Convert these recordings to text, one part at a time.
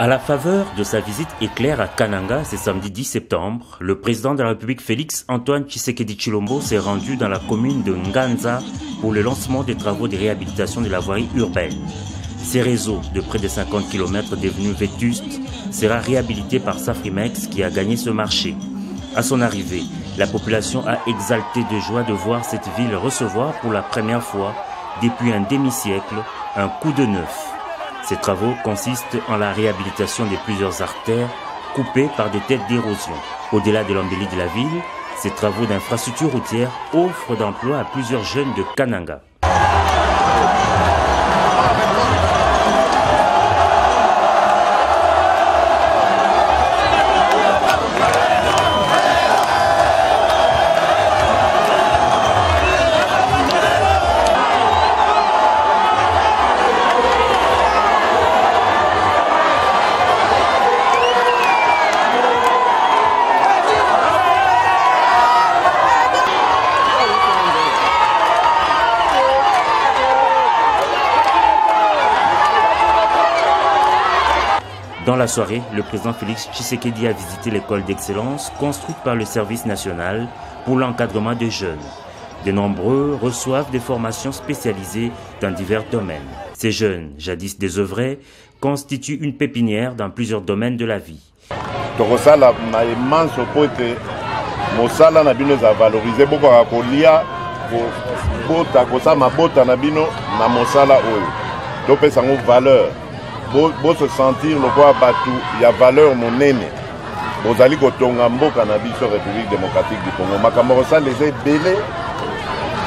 À la faveur de sa visite éclair à Kananga ce samedi 10 septembre, le président de la République Félix Antoine Tshisekedi Tshilombo s'est rendu dans la commune de Nganza pour le lancement des travaux de réhabilitation de la voirie urbaine. Ces réseaux de près de 50 km devenus vétustes sera réhabilité par Safrimex qui a gagné ce marché. À son arrivée, la population a exalté de joie de voir cette ville recevoir pour la première fois depuis un demi-siècle un coup de neuf. Ces travaux consistent en la réhabilitation de plusieurs artères coupées par des têtes d'érosion. Au-delà de l'embellie de la ville, ces travaux d'infrastructure routière offrent d'emploi à plusieurs jeunes de Kananga. Dans la soirée, le président Félix Tshisekedi a visité l'école d'excellence construite par le service national pour l'encadrement des jeunes. De nombreux reçoivent des formations spécialisées dans divers domaines. Ces jeunes, jadis désœuvrés, constituent une pépinière dans plusieurs domaines de la vie. Bo se sentir le quoi batu, il y a valeur monene. Bozali kotonga mboka na biso République démocratique du Congo. Makamorosa les est belé.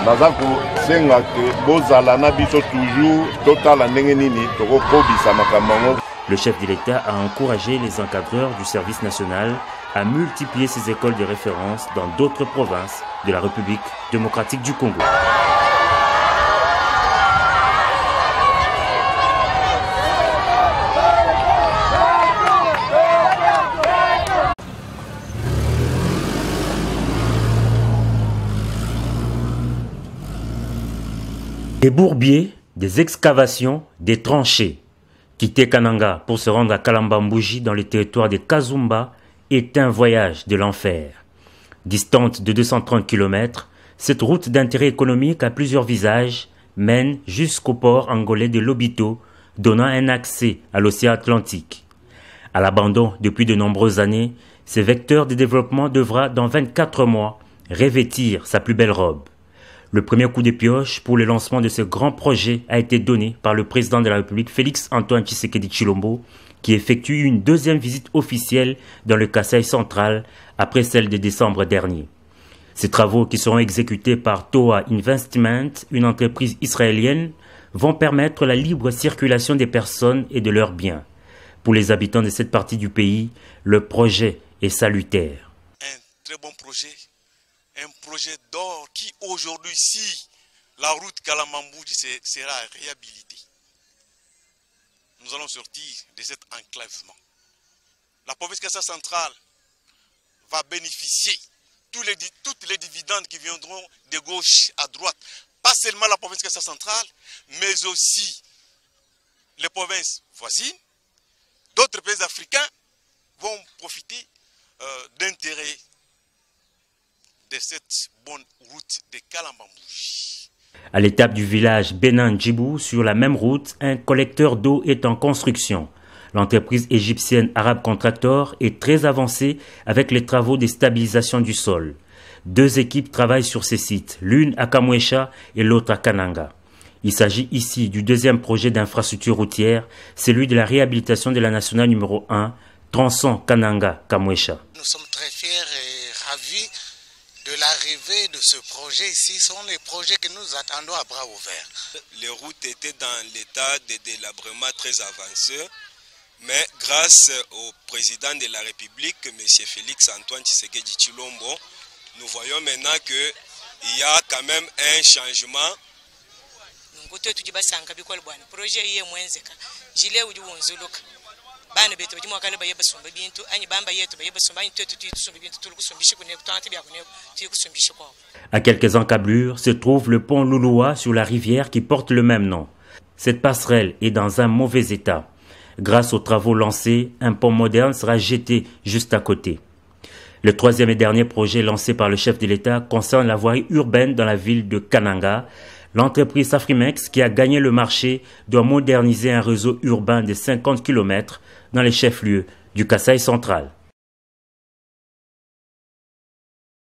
Nazako senga ke bozala na biso toujours total ndenge nini toko kobisa makamongo. Le chef de l'État a encouragé les encadreurs du service national à multiplier ces écoles de référence dans d'autres provinces de la République démocratique du Congo. Des bourbiers, des excavations, des tranchées. Quitter Kananga pour se rendre à Kalambambouji dans le territoire de Kazumba est un voyage de l'enfer. Distante de 230 km, cette route d'intérêt économique à plusieurs visages mène jusqu'au port angolais de Lobito, donnant un accès à l'océan Atlantique. À l'abandon depuis de nombreuses années, ce vecteur de développement devra dans 24 mois revêtir sa plus belle robe. Le premier coup de pioche pour le lancement de ce grand projet a été donné par le président de la République Félix Antoine Tshisekedi Tshilombo, qui effectue une deuxième visite officielle dans le Kasaï central après celle de décembre dernier. Ces travaux, qui seront exécutés par Toa Investment, une entreprise israélienne, vont permettre la libre circulation des personnes et de leurs biens. Pour les habitants de cette partie du pays, le projet est salutaire. Un très bon projet. Un projet d'or qui aujourd'hui, si la route Kalambambouji sera réhabilitée, nous allons sortir de cet enclavement. La province Kasaï centrale va bénéficier toutes les dividendes qui viendront de gauche à droite. Pas seulement la province Kasaï centrale, mais aussi les provinces voisines. D'autres pays africains vont profiter d'intérêts de cette bonne route de Kalambambouji. À l'étape du village Benin-Djibou, sur la même route, un collecteur d'eau est en construction. L'entreprise égyptienne Arab Contractor est très avancée avec les travaux de stabilisation du sol. Deux équipes travaillent sur ces sites, l'une à Kamwesha et l'autre à Kananga. Il s'agit ici du deuxième projet d'infrastructure routière, celui de la réhabilitation de la nationale numéro 1, tronçon Kananga-Kamwesha. Nous sommes très fiers et ravis de l'arrivée de ce projet ici. Ce sont les projets que nous attendons à bras ouverts. Les routes étaient dans l'état de délabrement très avancé, mais grâce au président de la République, M. Félix Antoine Tshisekedi Tshilombo, nous voyons maintenant qu'il y a quand même un changement. À quelques encablures se trouve le pont Louloua sur la rivière qui porte le même nom. Cette passerelle est dans un mauvais état. Grâce aux travaux lancés, un pont moderne sera jeté juste à côté. Le troisième et dernier projet lancé par le chef de l'État concerne la voirie urbaine dans la ville de Kananga. L'entreprise Afrimex, qui a gagné le marché, doit moderniser un réseau urbain de 50 km dans les chefs-lieux du Kasaï central.